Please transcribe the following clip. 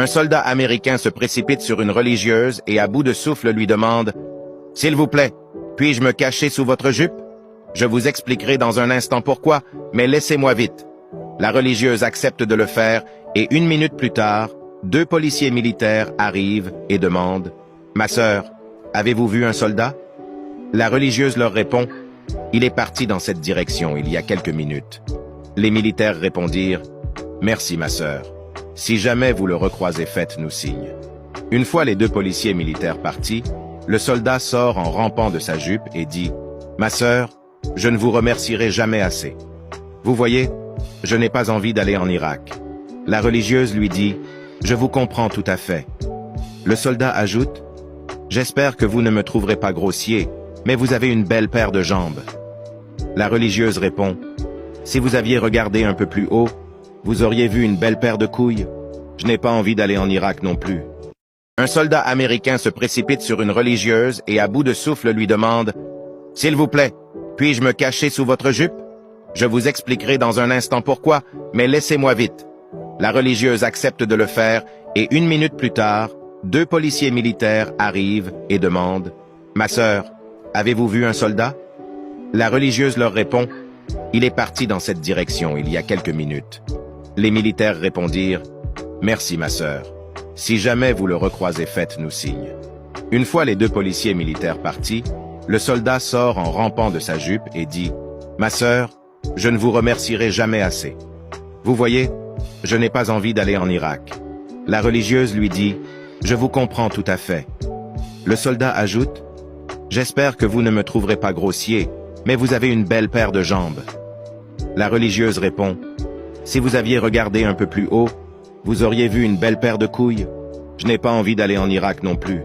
Un soldat américain se précipite sur une religieuse et à bout de souffle lui demande « S'il vous plaît, puis-je me cacher sous votre jupe? Je vous expliquerai dans un instant pourquoi, mais laissez-moi vite. » La religieuse accepte de le faire et 1 minute plus tard, 2 policiers militaires arrivent et demandent « Ma sœur, avez-vous vu un soldat? » La religieuse leur répond « Il est parti dans cette direction il y a quelques minutes. » Les militaires répondirent « Merci ma sœur. Si jamais vous le recroisez, faites-nous signe. » Une fois les 2 policiers militaires partis, le soldat sort en rampant de sa jupe et dit « Ma sœur, je ne vous remercierai jamais assez. Vous voyez, je n'ai pas envie d'aller en Irak. » La religieuse lui dit « Je vous comprends tout à fait. » Le soldat ajoute « J'espère que vous ne me trouverez pas grossier, mais vous avez une belle paire de jambes. » La religieuse répond « Si vous aviez regardé un peu plus haut, vous auriez vu une belle paire de couilles. Je n'ai pas envie d'aller en Irak non plus. » Un soldat américain se précipite sur une religieuse et à bout de souffle lui demande « S'il vous plaît, puis-je me cacher sous votre jupe? Je vous expliquerai dans un instant pourquoi, mais laissez-moi vite. » La religieuse accepte de le faire et 1 minute plus tard, 2 policiers militaires arrivent et demandent « Ma sœur, avez-vous vu un soldat? » La religieuse leur répond « Il est parti dans cette direction il y a quelques minutes. » Les militaires répondirent « Merci ma sœur. Si jamais vous le recroisez, faites-nous signe. » Une fois les 2 policiers militaires partis, le soldat sort en rampant de sa jupe et dit « Ma sœur, je ne vous remercierai jamais assez. Vous voyez, je n'ai pas envie d'aller en Irak. » La religieuse lui dit « Je vous comprends tout à fait. » Le soldat ajoute « J'espère que vous ne me trouverez pas grossier, mais vous avez une belle paire de jambes. » La religieuse répond « Si vous aviez regardé un peu plus haut, vous auriez vu une belle paire de couilles. Je n'ai pas envie d'aller en Irak non plus. »